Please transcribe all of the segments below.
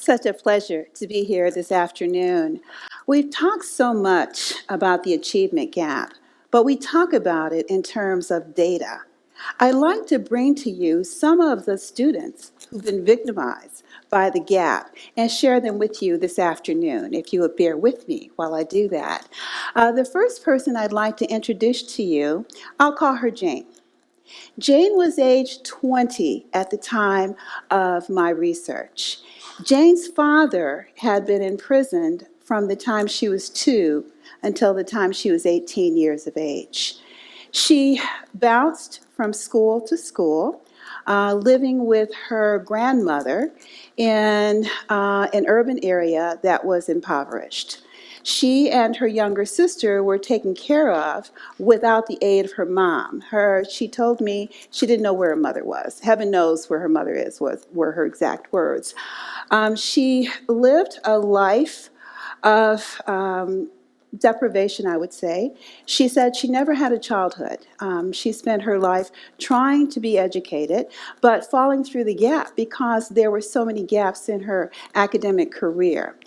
Such a pleasure to be here this afternoon. We've talked so much about the achievement gap, but we talk about it in terms of data. I'd like to bring to you some of the students who've been victimized by the gap and share them with you this afternoon, if you would bear with me while I do that. The first person I'd like to introduce to you, I'll call her Jane. Jane was age 20 at the time of my research. Jane's father had been imprisoned from the time she was 2 until the time she was 18 years of age. She bounced from school to school, living with her grandmother in an urban area that was impoverished. She and her younger sister were taken care of without the aid of her mom. She told me she didn't know where her mother was. Heaven knows where her mother is, were her exact words. She lived a life of deprivation, I would say. She said she never had a childhood. She spent her life trying to be educated, but falling through the gap because there were so many gaps in her academic career.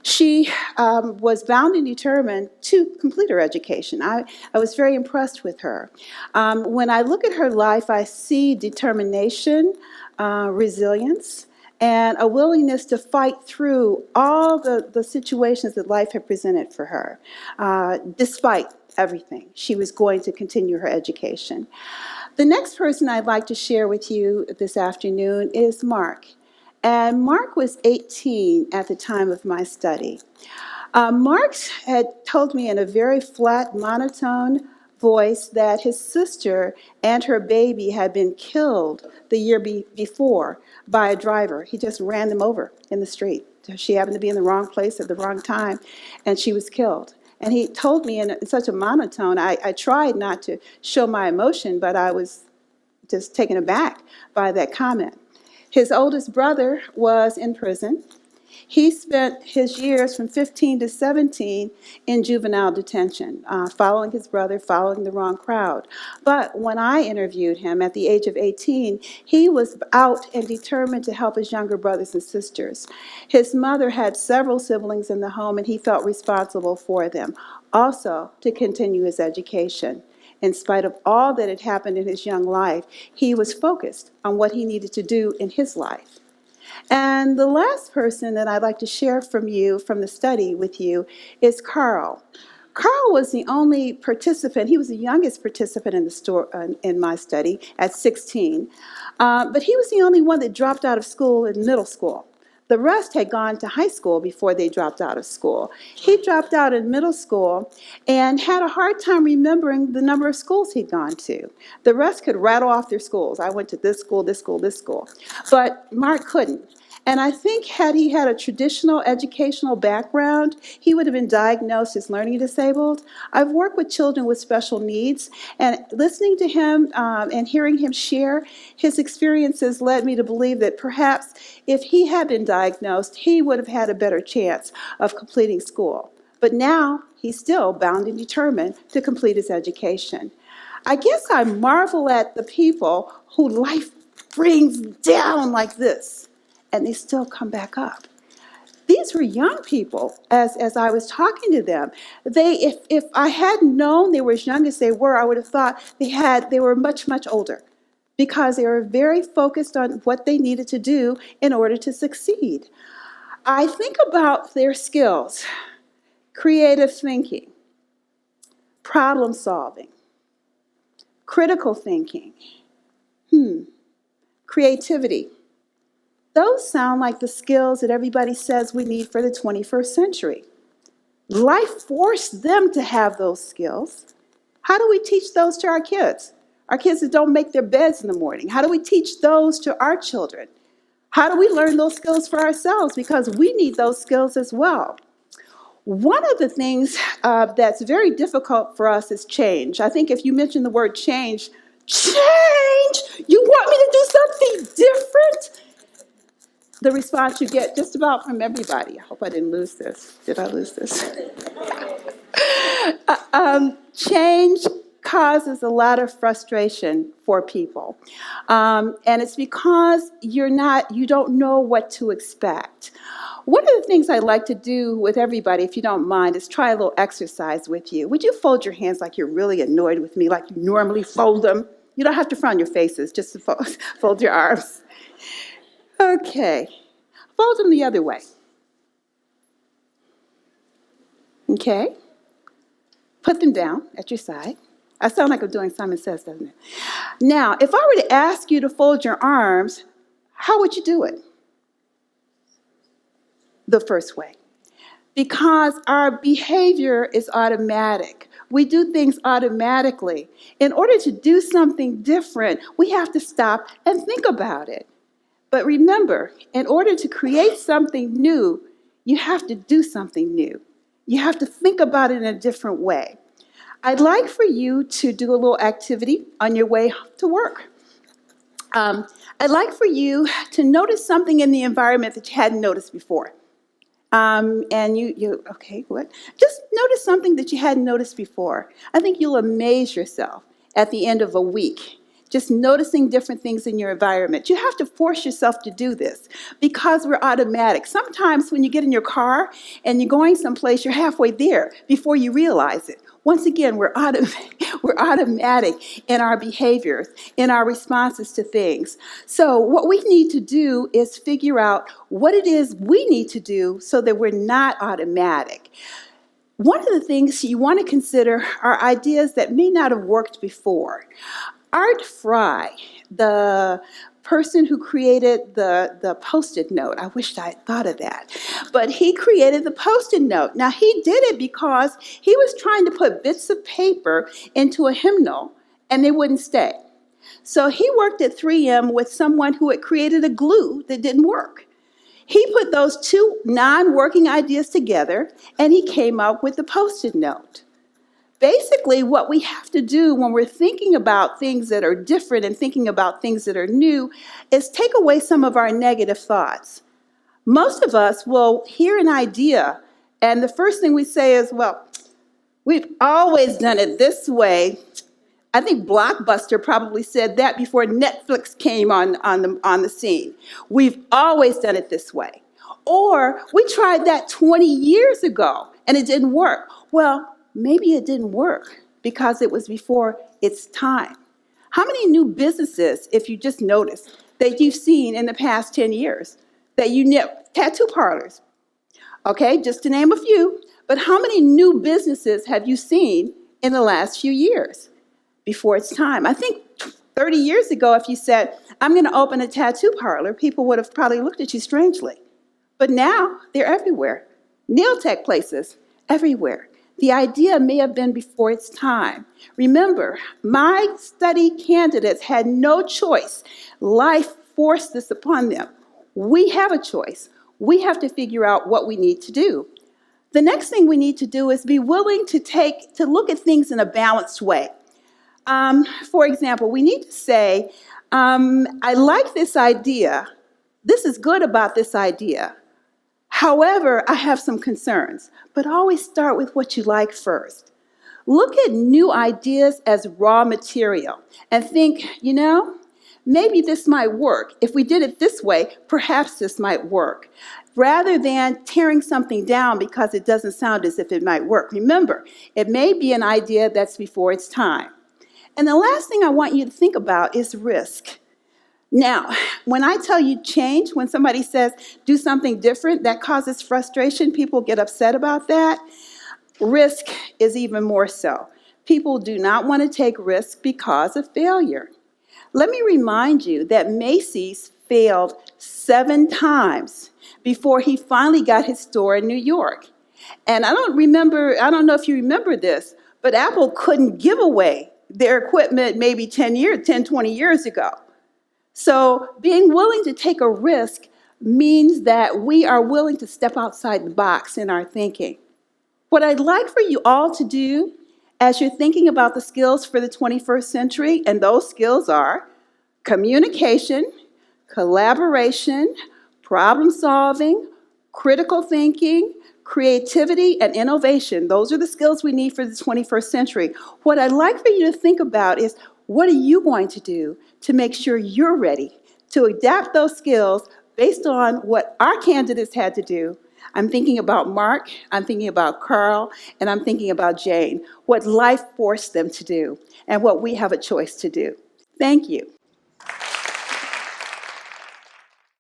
She was bound and determined to complete her education. I was very impressed with her. When I look at her life, I see determination, resilience, and a willingness to fight through all the situations that life had presented for her. Despite everything, she was going to continue her education. The next person I'd like to share with you this afternoon is Mark. And Mark was 18 at the time of my study. Mark had told me in a very flat, monotone voice that his sister and her baby had been killed the year before by a driver. He just ran them over in the street. She happened to be in the wrong place at the wrong time, and she was killed. And he told me in such a monotone, I tried not to show my emotion, but I was just taken aback by that comment. His oldest brother was in prison. He spent his years from 15 to 17 in juvenile detention, following his brother, following the wrong crowd. But when I interviewed him at the age of 18, he was out and determined to help his younger brothers and sisters. His mother had several siblings in the home, and he felt responsible for them, also to continue his education. In spite of all that had happened in his young life, he was focused on what he needed to do in his life. And the last person that I'd like to share from the study with you, is Carl. Carl was the only participant. He was the youngest participant in my study at 16. But he was the only one that dropped out of school in middle school. The rest had gone to high school before they dropped out of school. He dropped out in middle school and had a hard time remembering the number of schools he'd gone to. The rest could rattle off their schools. I went to this school, this school, this school. But Mark couldn't. And I think had he had a traditional educational background, he would have been diagnosed as learning disabled. I've worked with children with special needs, and listening to him and hearing him share his experiences led me to believe that perhaps if he had been diagnosed, he would have had a better chance of completing school. But now he's still bound and determined to complete his education. I guess I marvel at the people who life brings down like this, and they still come back up. These were young people, as I was talking to them. If I had known they were as young as they were, I would have thought they were much, much older, because they were very focused on what they needed to do in order to succeed. I think about their skills: creative thinking, problem solving, critical thinking, creativity. Those sound like the skills that everybody says we need for the 21st century. Life forced them to have those skills. How do we teach those to our kids? Our kids that don't make their beds in the morning. How do we teach those to our children? How do we learn those skills for ourselves? Because we need those skills as well. One of the things that's very difficult for us is change. I think if you mention the word change, you want me to do something different? The response you get just about from everybody. I hope I didn't lose this. Did I lose this? Change causes a lot of frustration for people. And it's because you don't know what to expect. One of the things I like to do with everybody, if you don't mind, is try a little exercise with you. Would you fold your hands like you're really annoyed with me, like you normally fold them? You don't have to frown your faces, just to fold your arms. Okay. Fold them the other way. Okay. Put them down at your side. I sound like I'm doing Simon Says, doesn't it? Now, if I were to ask you to fold your arms, how would you do it? The first way. Because our behavior is automatic. We do things automatically. In order to do something different, we have to stop and think about it. But remember, in order to create something new, you have to do something new. You have to think about it in a different way. I'd like for you to do a little activity on your way to work. I'd like for you to notice something in the environment that you hadn't noticed before. Okay, what? Just notice something that you hadn't noticed before. I think you'll amaze yourself at the end of a week. Just noticing different things in your environment. You have to force yourself to do this because we're automatic. Sometimes when you get in your car and you're going someplace, you're halfway there before you realize it. Once again, we're automatic in our behaviors, in our responses to things. So what we need to do is figure out what it is we need to do so that we're not automatic. One of the things you want to consider are ideas that may not have worked before. Art Fry, the person who created the Post-it note, I wish I had thought of that, but he created the Post-it note. Now, he did it because he was trying to put bits of paper into a hymnal, and they wouldn't stay. So he worked at 3M with someone who had created a glue that didn't work. He put those two non-working ideas together, and he came up with the Post-it note. Basically, what we have to do when we're thinking about things that are different and thinking about things that are new is take away some of our negative thoughts. Most of us will hear an idea, and the first thing we say is, well, we've always done it this way. I think Blockbuster probably said that before Netflix came on the scene. We've always done it this way. Or we tried that 20 years ago, and it didn't work. Well, maybe it didn't work because it was before its time. How many new businesses, if you just notice, that you've seen in the past 10 years? Tattoo parlors, okay, just to name a few. But how many new businesses have you seen in the last few years before its time? I think 30 years ago, if you said, I'm going to open a tattoo parlor, people would have probably looked at you strangely. But now they're everywhere. Nail tech places, everywhere. The idea may have been before its time. Remember, my study candidates had no choice. Life forced this upon them. We have a choice. We have to figure out what we need to do. The next thing we need to do is be willing to look at things in a balanced way. For example, we need to say, I like this idea. This is good about this idea. However, I have some concerns, but always start with what you like first. Look at new ideas as raw material and think, maybe this might work. If we did it this way, perhaps this might work. Rather than tearing something down because it doesn't sound as if it might work. Remember, it may be an idea that's before its time. And the last thing I want you to think about is risk. Now, when I tell you change, when somebody says do something different, that causes frustration. People get upset about that. Risk is even more so. People do not want to take risks because of failure. Let me remind you that Macy's failed 7 times before he finally got his store in New York. And I don't know if you remember this, but Apple couldn't give away their equipment maybe 20 years ago. So being willing to take a risk means that we are willing to step outside the box in our thinking. What I'd like for you all to do as you're thinking about the skills for the 21st century, and those skills are communication, collaboration, problem solving, critical thinking, Creativity and innovation, those are the skills we need for the 21st century. What I'd like for you to think about is, what are you going to do to make sure you're ready to adapt those skills based on what our candidates had to do? I'm thinking about Mark, I'm thinking about Carl, and I'm thinking about Jane, what life forced them to do and what we have a choice to do. Thank you.